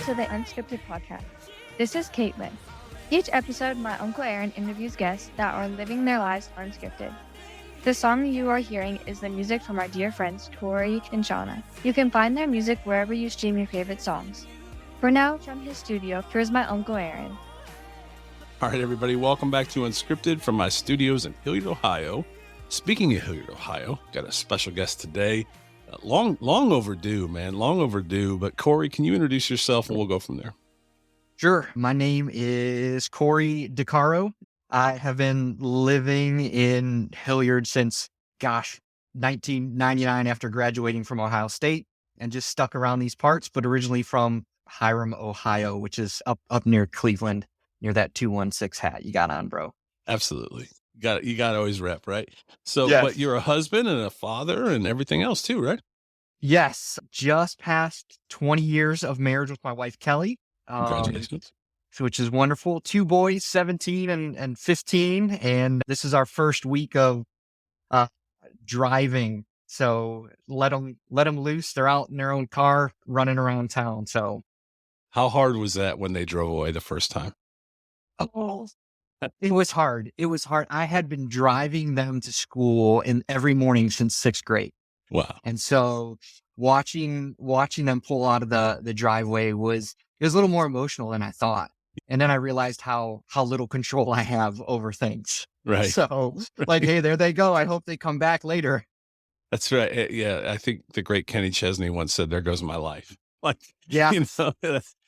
to the Unscripted podcast. This is Caitlin. Each episode, my Uncle Aaron interviews guests that are living their lives unscripted. The song you are hearing is the music from our dear friends Cory and I. You can find their music wherever you stream your favorite songs. For now, from his studio, here's my Uncle Aaron. All right, everybody, welcome back to Unscripted from my studios in Hilliard, Ohio. Speaking of Hilliard, Ohio, got a special guest today. Long overdue, man, long overdue. But Cory, can you introduce yourself and we'll go from there? Sure. My name is Cory Dicarro. I have been living in Hilliard since, 1999 after graduating from Ohio State and just stuck around these parts, but originally from Hiram, Ohio, which is up near Cleveland, near that 216 hat you got on, bro. Absolutely. You got to always rep, right? So, Yes. But you're a husband and a father and everything else too, right? Yes. Just past 20 years of marriage with my wife, Kelly. Congratulations. Which is wonderful. 2 boys, 17 and 15. And this is our first week of driving. So let them loose. They're out in their own car running around town. So How hard was that when they drove away the first time? oh, it was hard. It was hard. I had been driving them to school every morning since 6th grade. Wow. And so watching them pull out of the driveway it was a little more emotional than I thought. And then I realized how little control I have over things. Right. So like, hey, there they go. I hope they come back later. That's right. Yeah. I think the great Kenny Chesney once said, "There goes my life." Like, Yeah.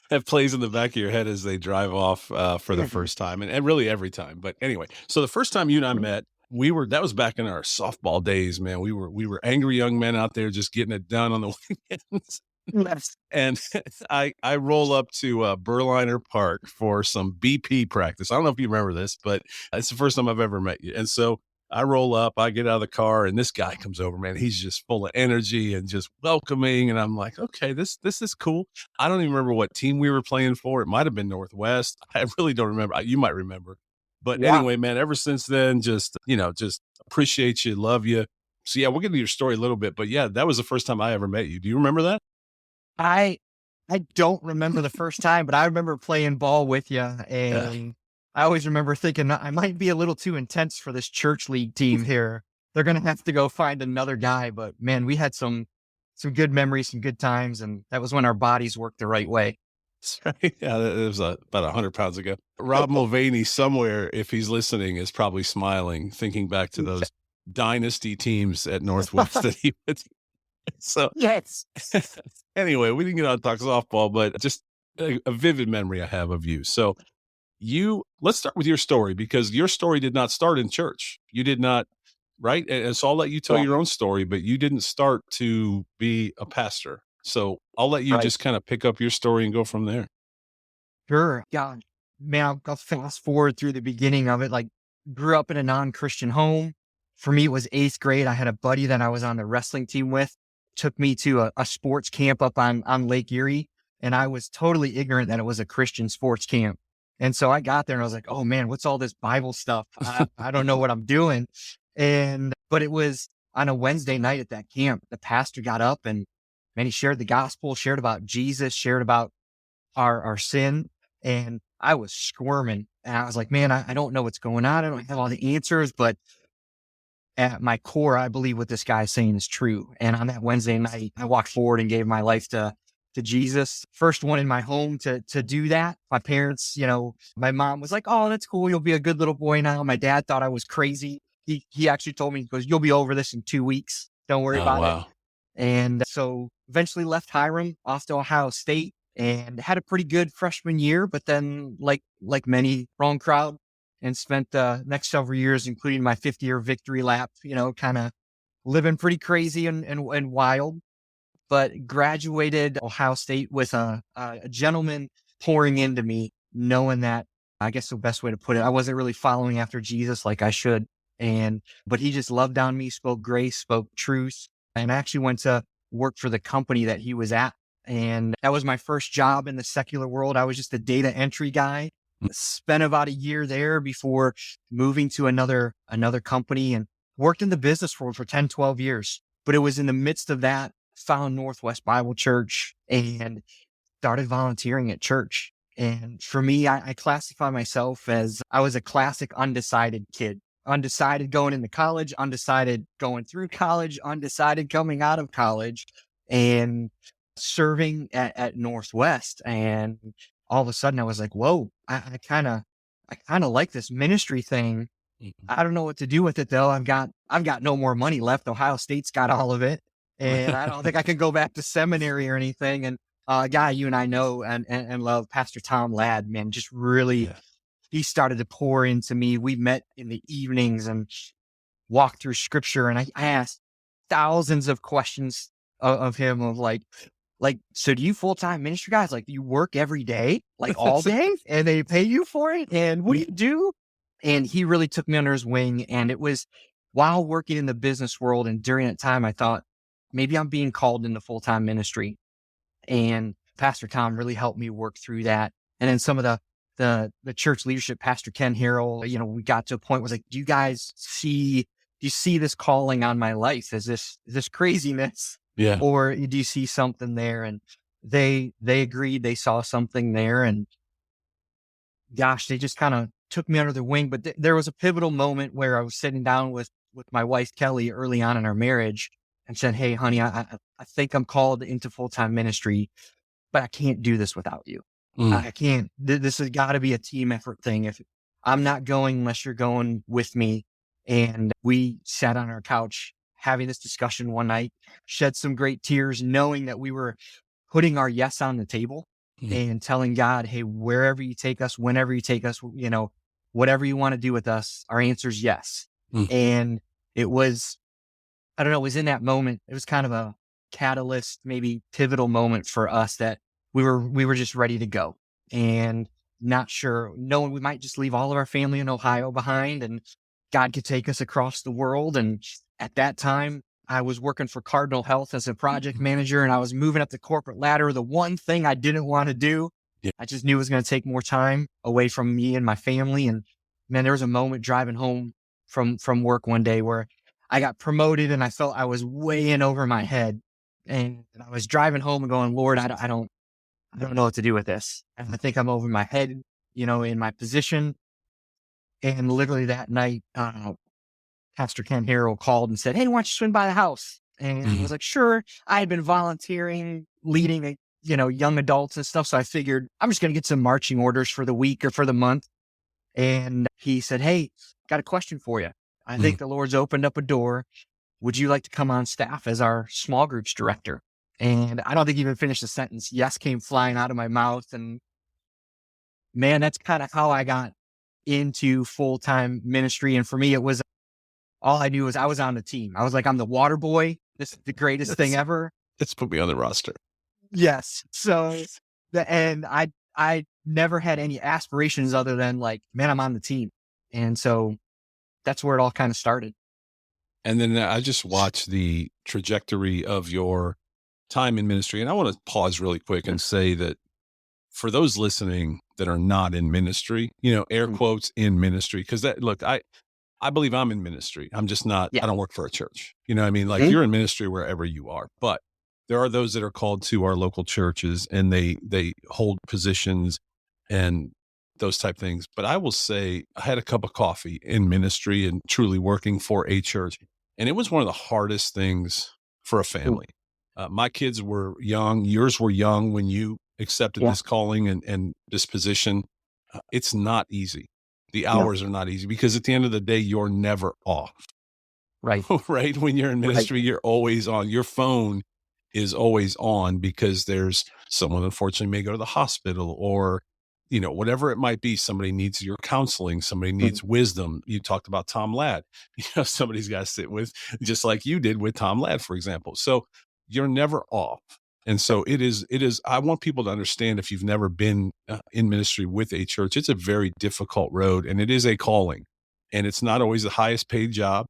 That plays in the back of your head as they drive off for the first time and really every time. But anyway, so the first time you and I met, that was back in our softball days, man. We were angry young men out there just getting it done on the weekends. Yes. And I roll up to Berliner Park for some BP practice. I don't know if you remember this, but it's the first time I've ever met you. And so I roll up, I get out of the car, and this guy comes over, man. He's just full of energy and just welcoming. And I'm like, okay, this is cool. I don't even remember what team we were playing for. It might have been Northwest. I really don't remember. You might remember. But Yeah. anyway, man, ever since then, just appreciate you, love you. So yeah, we'll get into your story a little bit. But yeah, that was the first time I ever met you. Do you remember that? I don't remember the first time, but I remember playing ball with you. And I always remember thinking I might be a little too intense for this church league team here. They're going to have to go find another guy. But man, we had some good memories, some good times. And that was when our bodies worked the right way. Yeah, it was about 100 pounds ago. Rob Mulvaney somewhere, if he's listening, is probably smiling, thinking back to those dynasty teams at Northwest that he went to. So Yes. anyway, we didn't get on to talk softball, but just a vivid memory I have of you. So let's start with your story, because your story did not start in church. You did not, right? And so I'll let you tell your own story, but you didn't start to be a pastor. So I'll let you just kind of pick up your story and go from there. Sure. Yeah. Man, I'll fast forward through the beginning of it. Like, grew up in a non-Christian home. For me, it was 8th grade. I had a buddy that I was on the wrestling team with, took me to a sports camp up on Lake Erie. And I was totally ignorant that it was a Christian sports camp. And so I got there and I was like, oh man, what's all this Bible stuff? I don't know what I'm doing. But it was on a Wednesday night at that camp. The pastor got up and man, he shared the gospel, shared about Jesus, shared about our sin. And I was squirming and I was like, man, I don't know what's going on. I don't have all the answers, but at my core, I believe what this guy is saying is true. And on that Wednesday night, I walked forward and gave my life to Jesus. First one in my home to do that. My parents, my mom was like, oh, that's cool. You'll be a good little boy now. My dad thought I was crazy. He actually told me, he goes, you'll be over this in 2 weeks. Don't worry about it. And so eventually left Hiram off to Ohio State and had a pretty good freshman year, but then like many, wrong crowd, and spent the next several years, including my 50-year victory lap, kind of living pretty crazy and wild. But graduated Ohio State with a gentleman pouring into me, knowing that, I guess the best way to put it, I wasn't really following after Jesus like I should. But he just loved on me, spoke grace, spoke truth. And I actually went to work for the company that he was at. And that was my first job in the secular world. I was just a data entry guy. Spent about a year there before moving to another company and worked in the business for 10, 12 years. But it was in the midst of that, found Northwest Bible Church and started volunteering at church. And for me, I classify myself as I was a classic undecided kid. Undecided going into college, undecided going through college, undecided coming out of college, and serving at Northwest. And all of a sudden I was like, whoa, I kind of like this ministry thing. I don't know what to do with it though. I've got no more money left. Ohio State's got all of it. And I don't think I can go back to seminary or anything. And a guy you and I know and love, Pastor Tom Ladd, man, just really, he started to pour into me. We met in the evenings and walked through scripture. And I asked thousands of questions of him of like, so do you full-time ministry guys? Like, do you work every day, like all day, and they pay you for it? And what do you do? And he really took me under his wing. And it was while working in the business world. And during that time, I thought maybe I'm being called into full-time ministry. And Pastor Tom really helped me work through that. And then some of the church leadership, Pastor Ken Harrell, we got to a point where it was like, do you see this calling on my life? Is this craziness? Yeah. Or do you see something there? And they agreed, they saw something there, and gosh, they just kind of took me under their wing. But there was a pivotal moment where I was sitting down with my wife, Kelly, early on in our marriage, and said, hey, honey, I think I'm called into full-time ministry, but I can't do this without you. I can't. This has got to be a team effort thing. If I'm not going unless you're going with me. And we sat on our couch having this discussion one night, shed some great tears, knowing that we were putting our yes on the table and telling God, hey, wherever you take us, whenever you take us, whatever you want to do with us, our answer is yes. And it was, I don't know, it was in that moment, it was kind of a catalyst, maybe pivotal moment for us that we were just ready to go and not sure, knowing we might just leave all of our family in Ohio behind and God could take us across the world. And at that time, I was working for Cardinal Health as a project manager, and I was moving up the corporate ladder. The one thing I didn't want to do, I just knew it was going to take more time away from me and my family. And man, there was a moment driving home from work one day where I got promoted and I felt I was way in over my head. And I was driving home and going, Lord, I don't know what to do with this. And I think I'm over my head, in my position. And literally that night, Pastor Ken Harrell called and said, hey, why don't you swing by the house? And I was like, sure. I had been volunteering, leading, young adults and stuff. So I figured I'm just going to get some marching orders for the week or for the month. And he said, hey, got a question for you. I think the Lord's opened up a door. Would you like to come on staff as our small groups director? And I don't think he even finished the sentence. Yes came flying out of my mouth. And man, that's kind of how I got into full-time ministry. And for me, it was all I knew was I was on the team. I was like, I'm the water boy. This is the greatest thing ever. Let's put me on the roster. Yes. So, and I never had any aspirations other than like, man, I'm on the team. And so that's where it all kind of started. And then I just watched the trajectory of your time in ministry. And I want to pause really quick and say that for those listening that are not in ministry, air quotes in ministry, because I believe I'm in ministry. I'm just not, I don't work for a church. I mean? Like you're in ministry wherever you are, but there are those that are called to our local churches and they hold positions and those type things. But I will say I had a cup of coffee in ministry and truly working for a church. And it was one of the hardest things for a family. My kids were young. Yours were young when you accepted this calling and this position. It's not easy. The hours are not easy because at the end of the day, you're never off. Right. Right. When you're in ministry, you're always on. Your phone is always on because there's someone unfortunately may go to the hospital or, whatever it might be. Somebody needs your counseling. Somebody needs wisdom. You talked about Tom Ladd. Somebody's got to sit with, just like you did with Tom Ladd, for example. So you're never off. And so it is, I want people to understand if you've never been in ministry with a church, it's a very difficult road and it is a calling and it's not always the highest paid job.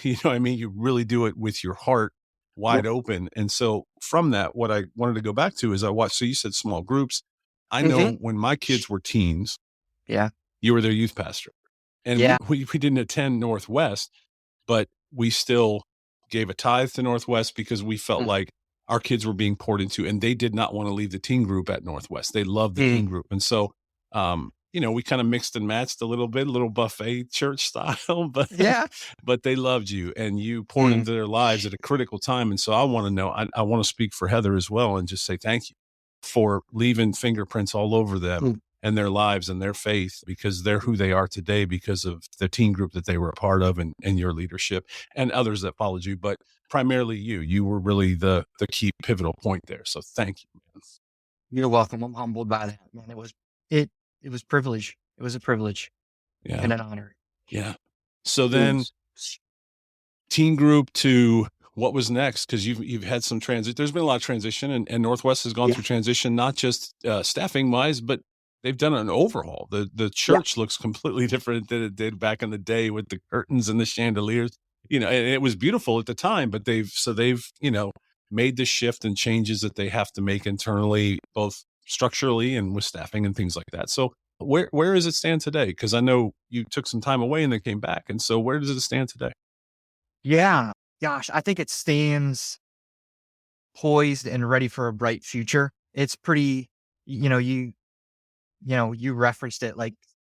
You know what I mean? You really do it with your heart wide open. And so from that, what I wanted to go back to is I watched, so you said small groups. I know when my kids were teens, you were their youth pastor and we didn't attend Northwest, but we still gave a tithe to Northwest because we felt like our kids were being poured into, and they did not want to leave the teen group at Northwest. They loved the teen group. And so, we kind of mixed and matched a little bit, a little buffet church style, but Yeah. but they loved you and you poured into their lives at a critical time. And so I want to know, I want to speak for Heather as well and just say thank you for leaving fingerprints all over them and their lives and their faith, because they're who they are today because of the teen group that they were a part of and your leadership and others that followed you. But primarily you were really the key pivotal point there. So thank you, man. You're welcome. I'm humbled by that, man. It was privilege. It was a privilege and an honor. Yeah. So then teen group to what was next? Because you've had some transit. There's been a lot of transition, and Northwest has gone through transition, not just staffing wise, but they've done an overhaul. The church looks completely different than it did back in the day with the curtains and the chandeliers. And it was beautiful at the time, but they've made the shift and changes that they have to make internally, both structurally and with staffing and things like that. So where does it stand today? Because I know you took some time away and then came back. And so where does it stand today? Yeah. Gosh, I think it stands poised and ready for a bright future. It's pretty, you referenced it, like,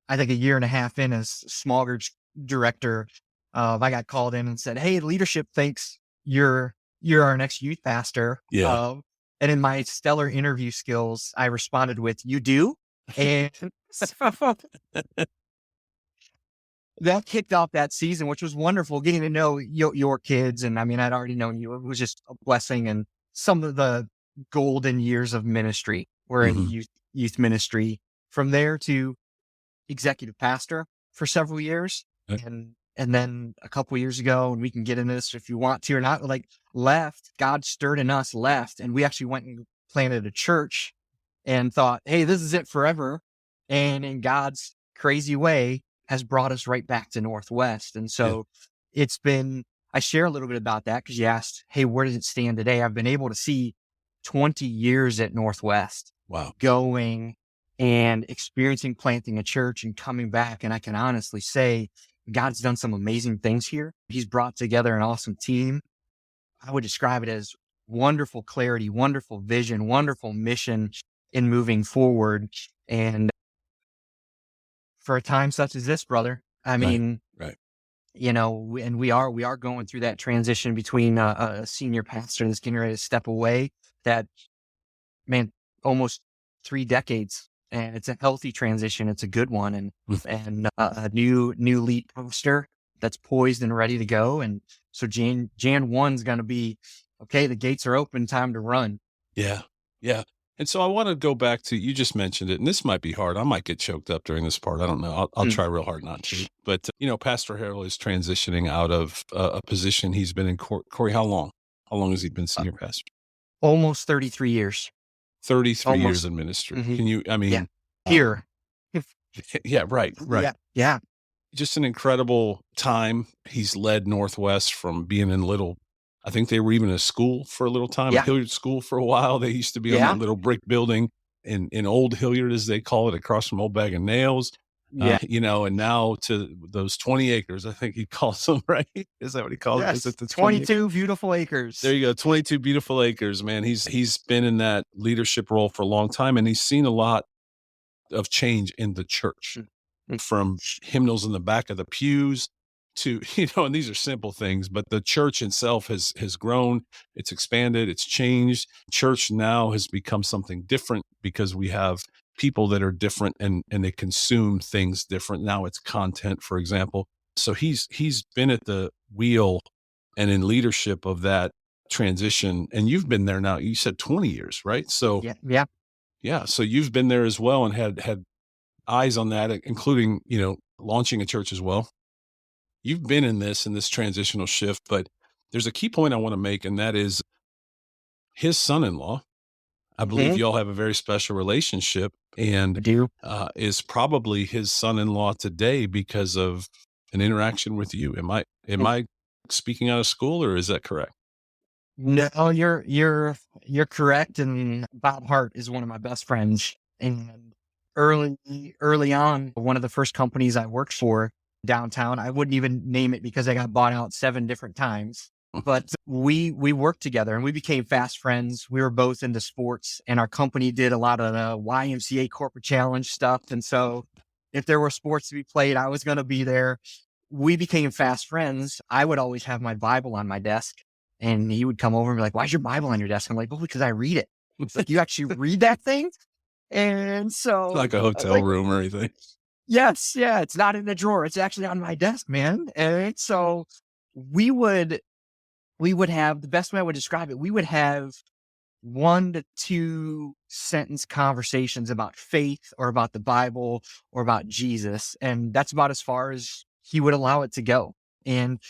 I think a year and a half in as small groups director, I got called in and said, "Hey, leadership thinks you're our next youth pastor." Yeah. And in my stellar interview skills, I responded with, "You do?" And that kicked off that season, which was wonderful, getting to know your kids. And I mean, I'd already known you. It was just a blessing. And some of the golden years of ministry were in youth ministry. From there to executive pastor for several years. And then a couple years ago, and we can get into this if you want to or not, like, God stirred in us, left, and we actually went and planted a church and thought, hey, this is it forever. And in God's crazy way has brought us right back to Northwest. And so it's been, I share a little bit about that because you asked, hey, where does it stand today? I've been able to see 20 years at Northwest. Wow. Going and experiencing planting a church and coming back. And I can honestly say God's done some amazing things here. He's brought together an awesome team. I would describe it as wonderful clarity, wonderful vision, wonderful mission in moving forward. And for a time such as this, brother, I mean, right. And we are going through that transition between a senior pastor that's getting ready to step away, that, man, almost 3 decades. And it's a healthy transition. It's a good one. And a new lead pastor that's poised and ready to go. And so Jan 1's going to be, okay, the gates are open, time to run. Yeah. Yeah. And so I want to go back to, you just mentioned it, and this might be hard. I might get choked up during this part. I don't know. I'll try real hard not to. But, Pastor Harold is transitioning out of a position he's been in. Cory, how long? How long has he been senior pastor? Almost 33 years. 33 years in ministry. Can you, here. Yeah, right. Yeah. Just an incredible time. He's led Northwest from being in I think they were even a school for a little time, a Hilliard school for a while. They used to be on that little brick building in Old Hilliard, as they call it, across from Old Bag of Nails. And now to those 20 acres, I think he calls them, right? Is that what he calls it? Is it the 22 beautiful acres? There you go. 22 beautiful acres, man. He's been in that leadership role for a long time, and he's seen a lot of change in the church, from hymnals in the back of the pews to, and these are simple things, but the church itself has grown, it's expanded, it's changed. Church now has become something different because we have people that are different and they consume things different. Now it's content, for example. So he's been at the wheel and in leadership of that transition. And you've been there now, you said 20 years, right? So yeah. So you've been there as well and had eyes on that, including, launching a church as well. You've been in this transitional shift, but there's a key point I want to make, and that is his son-in-law. I believe y'all have a very special relationship, and is probably his son-in-law today because of an interaction with you. Am I speaking out of school, or is that correct? No, you're correct. And Bob Hart is one of my best friends. And early on, one of the first companies I worked for downtown, I wouldn't even name it because I got bought out 7 different times. But we worked together and we became fast friends. We were both into sports, and our company did a lot of the YMCA corporate challenge stuff. And so if there were sports to be played, I was going to be there. We became fast friends. I would always have my Bible on my desk, and he would come over and be like, "Why's your Bible on your desk?" I'm like, "Well, because I read it." It's like, "You actually read that thing?" And so Like a hotel room or anything. yes, yeah, it's not in the drawer. It's actually on my desk, man. And so we would have, the best way I would describe it, we would have 1 to 2 sentence conversations about faith or about the Bible or about Jesus. And that's about as far as he would allow it to go. And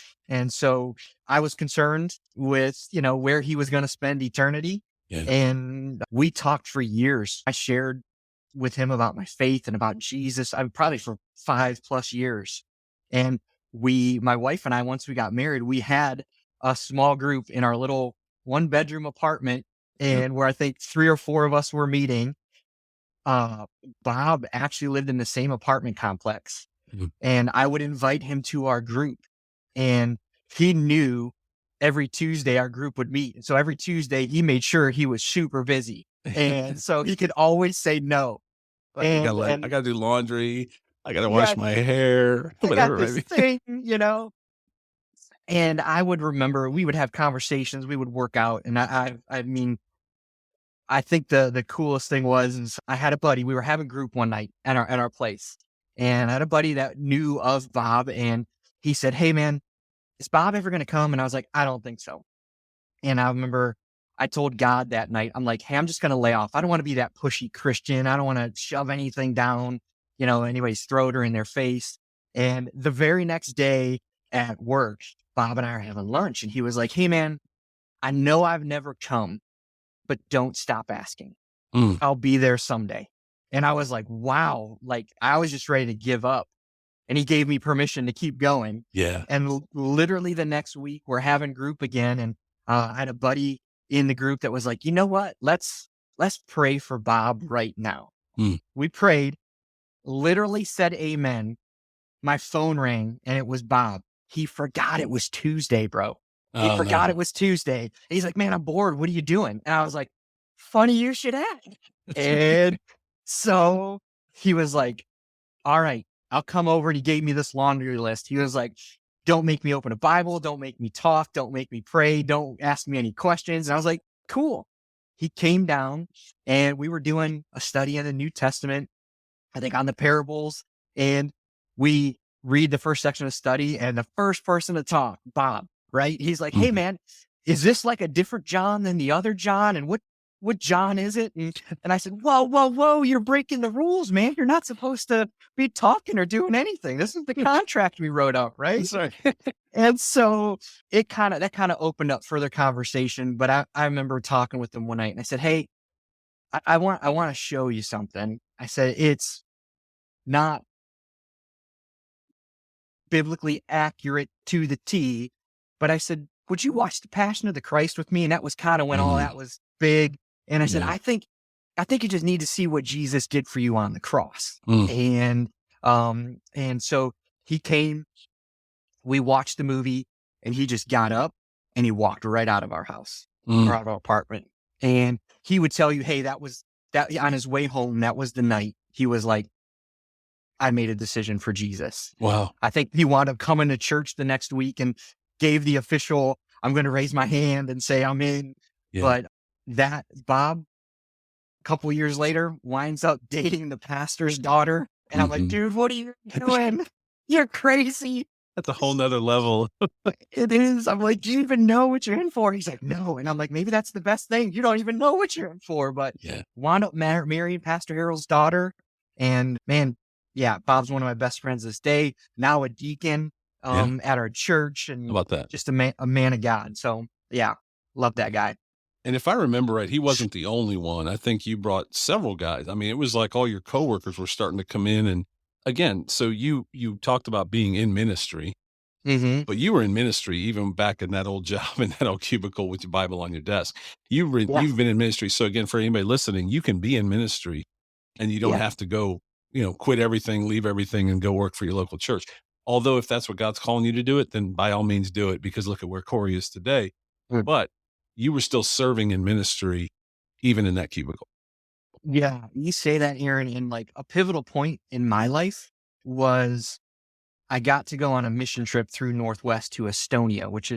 so I was concerned with, where he was going to spend eternity. Yeah. And we talked for years. I shared with him about my faith and about Jesus. I'm probably for 5+ years. And my wife and I, once we got married, we had a small group in our little 1-bedroom apartment, and where I think 3 or 4 of us were meeting. Bob actually lived in the same apartment complex, and I would invite him to our group, and he knew every Tuesday our group would meet. And so every Tuesday he made sure he was super busy. And so he could always say no. I gotta do laundry. I gotta wash my hair. Whatever, this thing, And I would remember we would have conversations, we would work out. And I mean, I think the coolest thing was I had a buddy, we were having group one night at our place. And I had a buddy that knew of Bob, and he said, "Hey man, is Bob ever going to come?" And I was like, "I don't think so." And I remember I told God that night, I'm like, "Hey, I'm just going to lay off. I don't want to be that pushy Christian. I don't want to shove anything down, anybody's throat or in their face." And the very next day at work, Bob and I are having lunch, and he was like, "Hey man, I know I've never come, but don't stop asking. I'll be there someday." And I was like, wow, like I was just ready to give up. And he gave me permission to keep going. Yeah. And literally the next week we're having group again. And I had a buddy in the group that was like, "You know what? Let's pray for Bob right now." We prayed, literally said amen. My phone rang and it was Bob. He forgot it was Tuesday, bro. He forgot it was Tuesday. And he's like, "Man, I'm bored. What are you doing?" And I was like, "Funny you should ask." And so he was like, "All right, I'll come over." And he gave me this laundry list. He was like, "Don't make me open a Bible. Don't make me talk. Don't make me pray. Don't ask me any questions." And I was like, cool. He came down and we were doing a study in the New Testament, I think on the parables. And we read the first section of study, and the first person to talk, Bob, right? He's like, "Hey man, is this like a different John than the other John? And what John is it?" And I said, whoa, you're breaking the rules, man. You're not supposed to be talking or doing anything. This is the contract we wrote up, right? Sorry. And so that kind of opened up further conversation. But I remember talking with them one night, and I said, "Hey, I want to show you something." I said, "It's not biblically accurate to the T," but I said, "Would you watch The Passion of the Christ with me?" And that was kind of when all that was big. And I said, I think you just need to see what Jesus did for you on the cross. And so he came, we watched the movie, and he just got up and he walked right out of our house or out of our apartment. And he would tell you, "Hey, that on his way home, that was the night." He was like, "I made a decision for Jesus." Wow. I think he wound up coming to church the next week and gave the official, "I'm going to raise my hand and say I'm in." Yeah. But that Bob, a couple of years later, winds up dating the pastor's daughter. And I'm like, "Dude, what are you doing? You're crazy." That's a whole nother level. It is. I'm like, "Do you even know what you're in for?" He's like, "No." And I'm like, maybe that's the best thing. You don't even know what you're in for. But wound up marrying Pastor Harold's daughter. And man, yeah, Bob's one of my best friends this day. Now a deacon at our church. And how about that? Just a man of God. So yeah, love that guy. And if I remember right, he wasn't the only one. I think you brought several guys. I mean, it was like all your coworkers were starting to come in. And again, so you talked about being in ministry, but you were in ministry even back in that old job, in that old cubicle with your Bible on your desk. You've been in ministry. So again, for anybody listening, you can be in ministry and you don't have to go, quit everything, leave everything and go work for your local church. Although if that's what God's calling you to do it, then by all means do it, because look at where Cory is today. Mm. But you were still serving in ministry, even in that cubicle. Yeah, you say that, Aaron, and like a pivotal point in my life was I got to go on a mission trip through Northwest to Estonia, which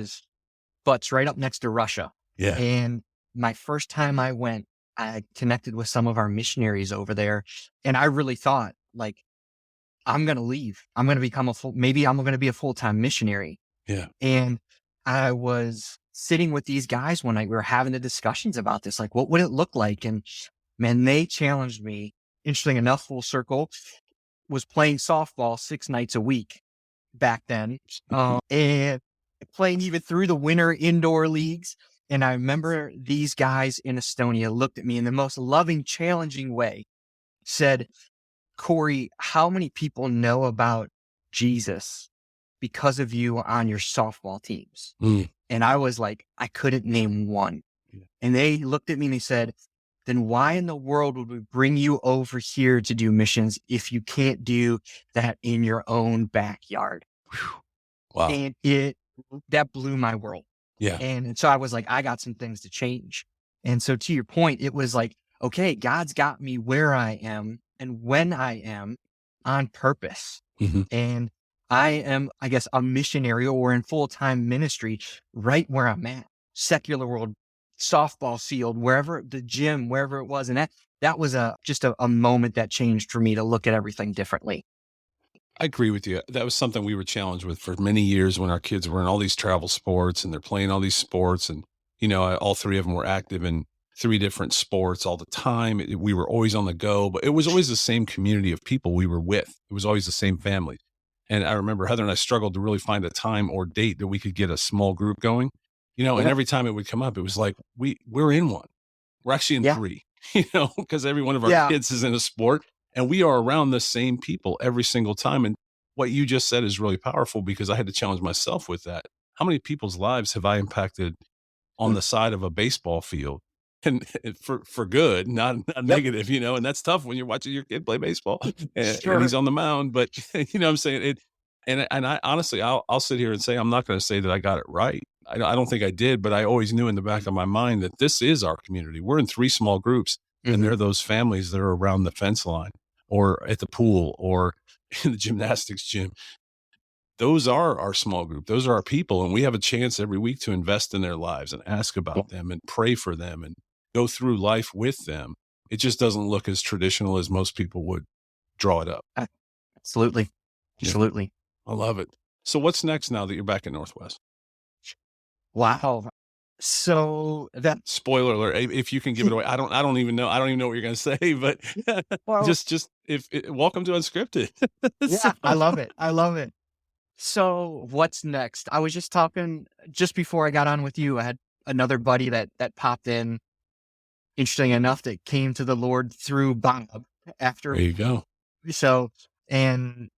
butts right up next to Russia. Yeah. And my first time I went, I connected with some of our missionaries over there. And I really thought, like, I'm going to leave. I'm going to become maybe I'm going to be a full-time missionary. Yeah. And I was sitting with these guys one night. We were having the discussions about this, like, what would it look like? And man, they challenged me. Interesting enough, full circle, was playing softball 6 nights a week back then. And playing even through the winter indoor leagues. And I remember these guys in Estonia looked at me in the most loving, challenging way, said, Cory, how many people know about Jesus because of you on your softball teams? Mm. And I was like, I couldn't name one. Yeah. And they looked at me and they said, then why in the world would we bring you over here to do missions if you can't do that in your own backyard? Wow. And that blew my world. Yeah. And so I was like, I got some things to change. And so to your point, it was like, okay, God's got me where I am and when I am on purpose. Mm-hmm. And I am, I guess, a missionary or in full-time ministry right where I'm at. Secular world, softball field, wherever, the gym, wherever it was. And that was just a moment that changed for me to look at everything differently. I agree with you. That was something we were challenged with for many years when our kids were in all these travel sports and they're playing all these sports. And, all 3 of them were active in 3 different sports all the time. We were always on the go, but it was always the same community of people we were with. It was always the same family. And I remember Heather and I struggled to really find a time or date that we could get a small group going, and every time it would come up, it was like, we're in one. We're actually in 3, because every one of our kids is in a sport. And we are around the same people every single time. And what you just said is really powerful because I had to challenge myself with that. How many people's lives have I impacted on the side of a baseball field? And for good, not negative, and that's tough when you're watching your kid play baseball and he's on the mound. But I'm saying it. And I honestly, I'll sit here and say, I'm not going to say that I got it right. I don't think I did, but I always knew in the back of my mind that this is our community. We're in 3 small groups. And they're those families that are around the fence line or at the pool or in the gymnastics gym. Those are our small group. Those are our people. And we have a chance every week to invest in their lives and ask about them and pray for them and go through life with them. It just doesn't look as traditional as most people would draw it up. Absolutely. Absolutely. I love it. So what's next now that you're back in Northwest? Wow. So that spoiler alert, if you can give it away, I don't even know what you're going to say, but just welcome to Unscripted. Yeah, I love it. So what's next? I was just talking just before I got on with you. I had another buddy that popped in, interesting enough, that came to the Lord through Bob after. There you go. So, and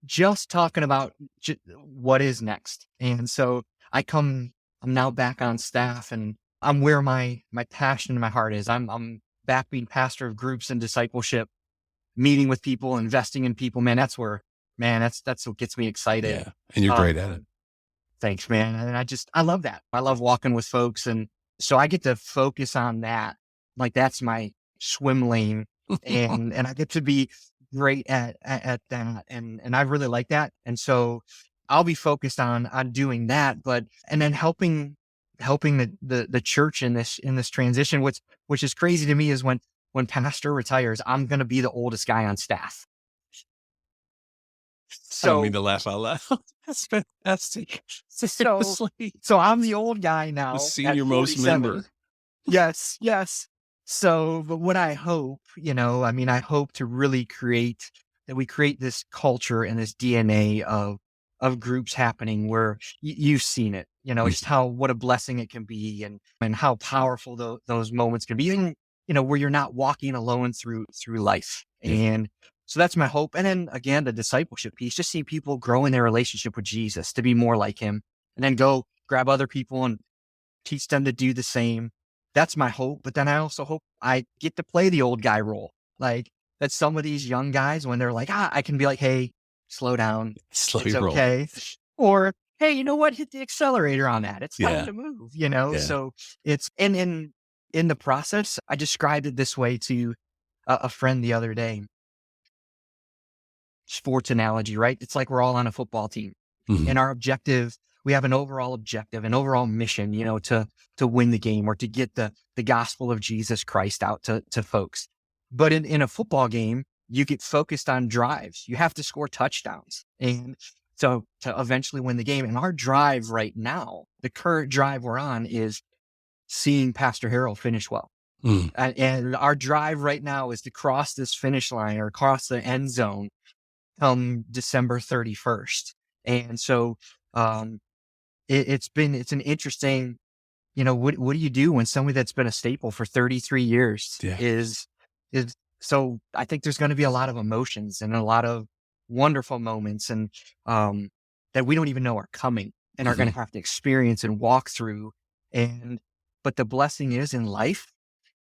just talking about what is next. And so I'm now back on staff and I'm where my passion and my heart is. I'm back being pastor of Groups and Discipleship, meeting with people, investing in people. Man, that's what gets me excited. Yeah. And you're great at it. Thanks, man. And I love that. I love walking with folks. And so I get to focus on that. Like that's my swim lane and I get to be great at that. And I really like that. And so I'll be focused on doing that, and then helping the church in this transition, which is crazy to me is when pastor retires, I'm going to be the oldest guy on staff. So, I don't mean to laugh out loud. That's fantastic. So I'm the old guy now. The senior most member. Yes. So, but what I hope, I hope to really create this culture and this DNA of groups happening where you've seen it, just what a blessing it can be and how powerful those moments can be, and, where you're not walking alone through life. And so that's my hope. And then again, the discipleship piece, just see people grow in their relationship with Jesus to be more like him, and then go grab other people and teach them to do the same. That's my hope. But then I also hope I get to play the old guy role. Like that some of these young guys, when they're like, I can be like, hey, slow down. Slow It's your roll. okay. Or, hey, you know what? Hit the accelerator on that. It's time Yeah. to move, you know? Yeah. So it's, and in the process, I described it this way to a friend the other day. Sports analogy, right? It's like we're all on a football team, Mhm. and our objective, we have an overall objective, an overall mission, you know, to win the game or to get the gospel of Jesus Christ out to folks. But in a football game, you get focused on drives. You have to score touchdowns. And so to eventually win the game. And our drive right now, the current drive we're on, is seeing Pastor Harold finish well. Mm. And our drive right now is to cross this finish line or cross the end zone December 31st. And so it's an interesting, you know, what do you do when somebody that's been a staple for 33 years Yeah. is so I think there's going to be a lot of emotions and a lot of wonderful moments and that we don't even know are coming and are going to have to experience and walk through. But the blessing is in life,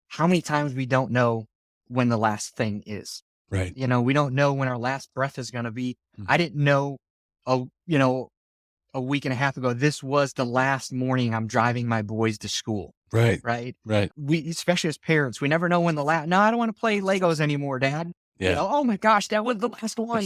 how many times we don't know when the last thing is. Right. You know, we don't know when our last breath is going to be. Mhm. I didn't know, a week and a half ago, this was the last morning I'm driving my boys to school. Right. Right. Right. We, especially as parents, we never know when no, I don't want to play Legos anymore, Dad. Yeah. You know, oh my gosh, that was the last one.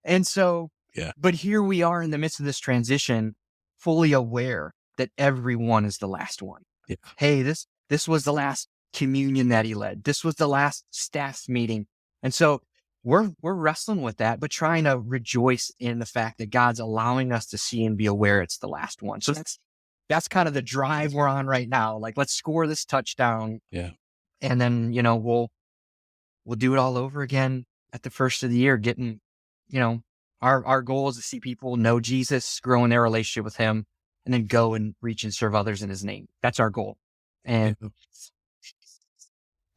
And so, Yeah. but here we are in the midst of this transition, fully aware that everyone is the last one. Yeah. Hey, this was the last communion that he led. This was the last staff meeting. And so we're wrestling with that, but trying to rejoice in the fact that God's allowing us to see and be aware it's the last one. So that's kind of the drive we're on right now. Like, let's score this touchdown. Yeah. And then, you know, we'll do it all over again at the first of the year, getting, you know, our goal is to see people know Jesus, grow in their relationship with him, and then go and reach and serve others in his name. That's our goal. And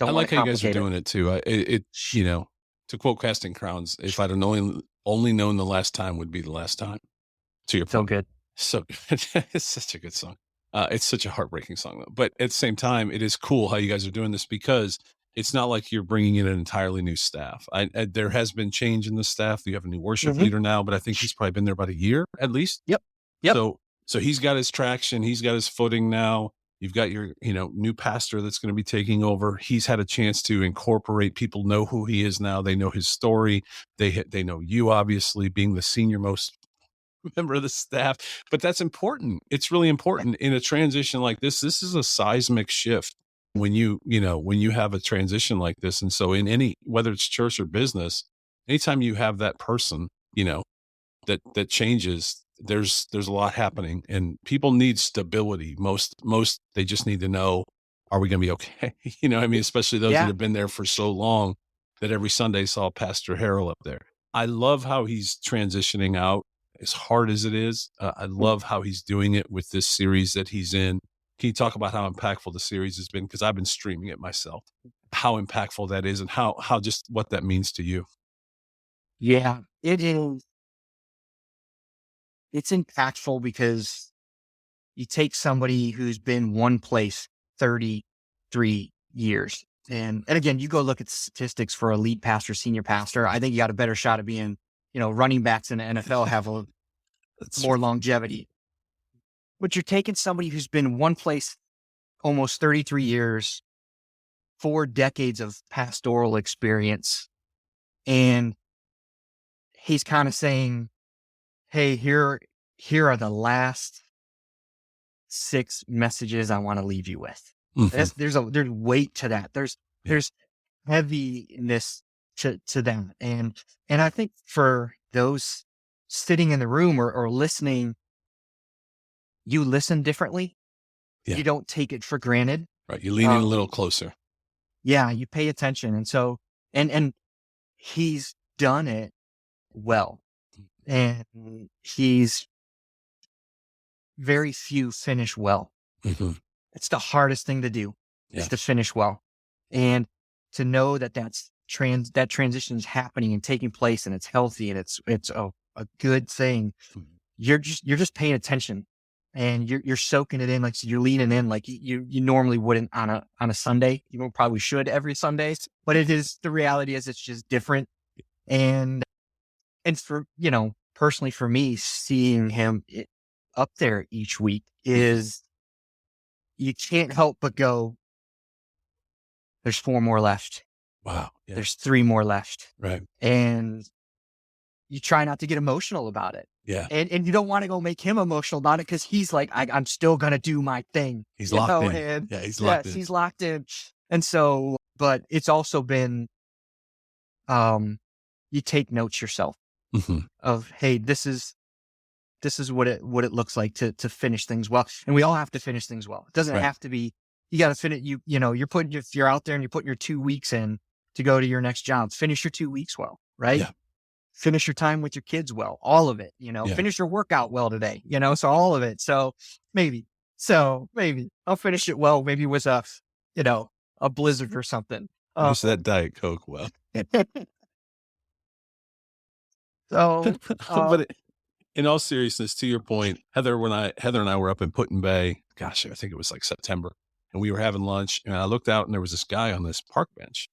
I don't like how you guys are complicate it. doing it too. It you know, to quote Casting Crowns, if I'd have only known the last time would be the last time. To your So point. good. So good. It's such a good song. It's such a heartbreaking song though. But at the same time, it is cool how you guys are doing this because it's not like you're bringing in an entirely new staff. There has been change in the staff. You have a new worship leader now, but I think he's probably been there about a year at least. Yep. So he's got his traction. He's got his footing now. You've got your, new pastor that's going to be taking over. He's had a chance to incorporate. People know who he is now. They know his story. They know you, obviously, being the senior most member of the staff. But that's important. It's really important in a transition like this. This is a seismic shift when you have a transition like this. And so in any, whether it's church or business, anytime you have that person, that changes, there's a lot happening and people need stability. Most they just need to know, are we going to be okay? Especially those that have been there for so long that every Sunday saw Pastor Harold up there. I love how he's transitioning out as hard as it is. I love how he's doing it with this series that he's in. Can you talk about how impactful the series has been? Because I've been streaming it myself, how impactful that is and how just what that means to you. Yeah, it is. It's impactful because you take somebody who's been one place 33 years. And again, you go look at statistics for a lead pastor, senior pastor. I think you got a better shot of being, running backs in the NFL have more longevity. But you're taking somebody who's been one place almost 33 years, 4 decades of pastoral experience. And he's kind of saying, hey, here are the last 6 messages I want to leave you with. Mm-hmm. There's weight to that. There's heaviness to that. And I think for those sitting in the room or listening, you listen differently. Yeah. You don't take it for granted. Right. You lean in a little closer. Yeah. You pay attention. And so, and he's done it well. And very few finish well. Mm-hmm. It's the hardest thing to do is to finish well. And to know that that transition is happening and taking place and it's healthy and it's a good thing. You're just paying attention and you're soaking it in. Like, so you're leaning in like you normally wouldn't on a Sunday. You probably should every Sunday, but the reality is it's just different. And And for, personally for me, seeing him up there each week is, you can't help but go, there's 4 more left. Wow. Yeah. There's 3 more left. Right. And you try not to get emotional about it. Yeah. And you don't want to go make him emotional about it, because he's like, I'm still going to do my thing. He's locked in. And Yeah, he's locked in. He's locked in. And so, but it's also been, you take notes yourself of, hey, this is what it looks like to finish things well. And we all have to finish things well. It doesn't have to be, you got to finish, if you're out there and you're putting your 2 weeks in to go to your next job, finish your 2 weeks well, right? Yeah. Finish your time with your kids well, all of it, finish your workout well today, so all of it. So maybe I'll finish it well, maybe with a blizzard or something. What's that Diet Coke? Well, so, but in all seriousness, to your point, Heather and I were up in Put-in Bay. Gosh, I think it was like September, and we were having lunch, and I looked out, and there was this guy on this park bench.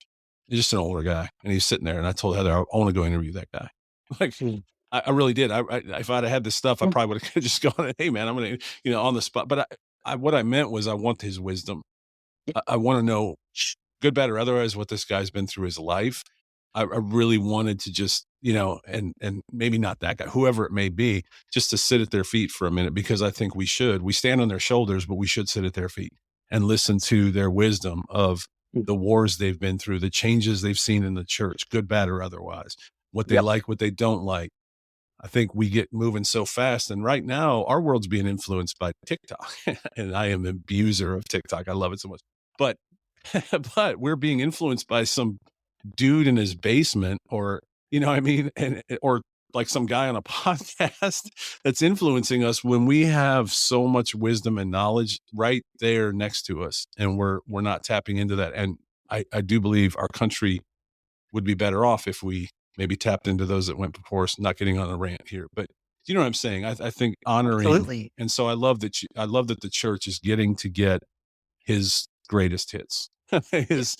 He's just an older guy, and he's sitting there. And I told Heather, I want to go interview that guy. Like, I really did. If I'd have had this stuff, I probably would have just gone, hey man, I'm going to, on the spot. But what I meant was, I want his wisdom. I want to know, good, bad, or otherwise, what this guy's been through his life. I really wanted to just, and maybe not that guy, whoever it may be, just to sit at their feet for a minute, because I think we stand on their shoulders, but we should sit at their feet and listen to their wisdom of the wars they've been through, the changes they've seen in the church, good, bad, or otherwise, what they like, what they don't like. I think we get moving so fast. And right now, our world's being influenced by TikTok. And I am an abuser of TikTok. I love it so much. But we're being influenced by some dude in his basement, or, or like some guy on a podcast that's influencing us, when we have so much wisdom and knowledge right there next to us, and we're not tapping into that. And I do believe our country would be better off if we maybe tapped into those that went before us. Not getting on a rant here, but you know what I'm saying? I think honoring. Absolutely. And so I love that the church is getting to get his greatest hits, his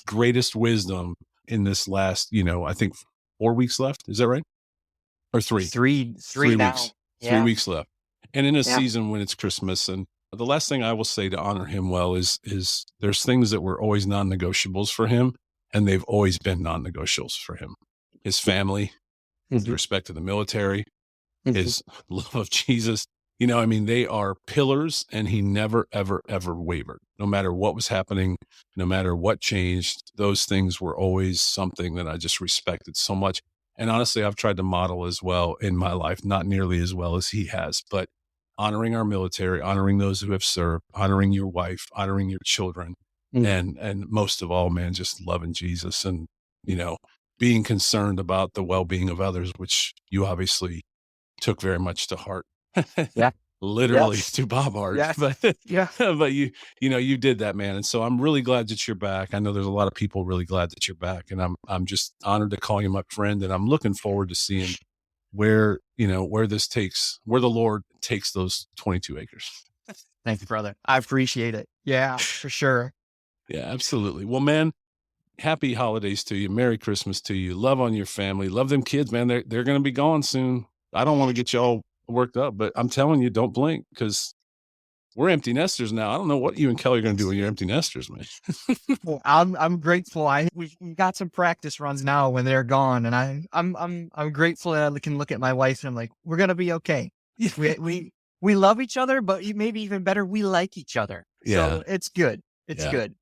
greatest wisdom in this last, I think 4 weeks left. Is that right? Or 3? 3 now. Weeks. 3 weeks left. And in a season when it's Christmas. And the last thing I will say to honor him well is there's things that were always non-negotiables for him, and they've always been non-negotiables for him. His family, his respect to the military, his love of Jesus. They are pillars, and he never, ever, ever wavered. No matter what was happening, no matter what changed, those things were always something that I just respected so much. And honestly, I've tried to model as well in my life, not nearly as well as he has, but honoring our military, honoring those who have served, honoring your wife, honoring your children, and most of all, man, just loving Jesus and, being concerned about the well-being of others, which you obviously took very much to heart. Yeah. Literally to Bob Hart. Yes. But Yeah. but you did that, man. And so I'm really glad that you're back. I know there's a lot of people really glad that you're back, and I'm just honored to call you my friend, and I'm looking forward to seeing where the Lord takes those 22 acres. Thank you, brother. I appreciate it. Yeah, for sure. Yeah, absolutely. Well, man, happy holidays to you. Merry Christmas to you. Love on your family. Love them kids, man. They're going to be gone soon. I don't want to get you all worked up, but I'm telling you, don't blink, because we're empty nesters now. I don't know what you and Kelly are going to do when you're empty nesters, man. Well, I'm grateful. We've got some practice runs now when they're gone, and I'm grateful that I can look at my wife and I'm like, we're going to be okay. We love each other, but maybe even better, we like each other. Yeah. So it's good. It's good.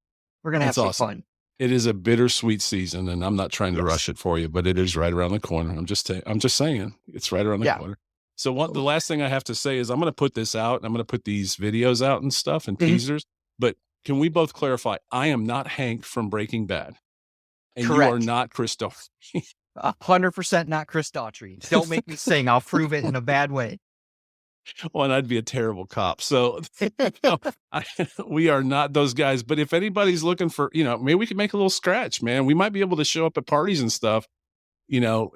We're going to have some fun. It is a bittersweet season, and I'm not trying to rush it for you, but it is right around the corner. I'm just saying it's right around the corner. So the last thing I have to say is I'm going to put this out, and I'm going to put these videos out and stuff and teasers, but can we both clarify, I am not Hank from Breaking Bad, and Correct. You are not Chris Daughtry. 100% not Chris Daughtry. Don't make me sing. I'll prove it in a bad way. Well, and I'd be a terrible cop. So we are not those guys. But if anybody's looking for, maybe we could make a little scratch, man. We might be able to show up at parties and stuff,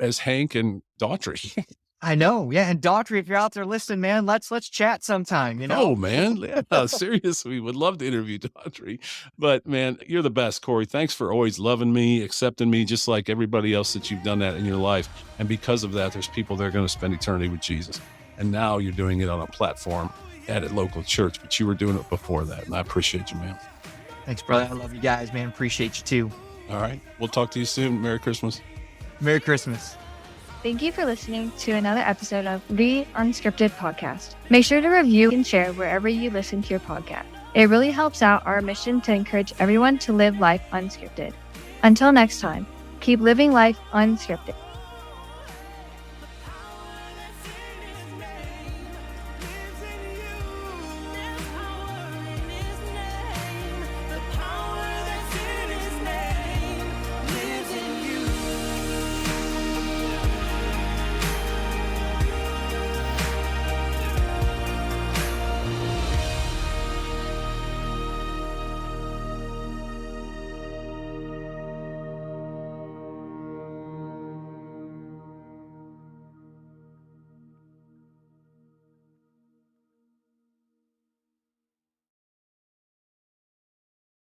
as Hank and Daughtry. I know. Yeah. And Daughtry, if you're out there listening, man, let's chat sometime, Oh, man. Yeah, seriously, would love to interview Daughtry. But, man, you're the best, Cory. Thanks for always loving me, accepting me, just like everybody else that you've done that in your life. And because of that, there's people that are going to spend eternity with Jesus. And now you're doing it on a platform at a local church, but you were doing it before that. And I appreciate you, man. Thanks, brother. I love you guys, man. Appreciate you too. All right. We'll talk to you soon. Merry Christmas. Merry Christmas. Thank you for listening to another episode of the Unscripted Podcast. Make sure to review and share wherever you listen to your podcast. It really helps out our mission to encourage everyone to live life unscripted. Until next time, keep living life unscripted.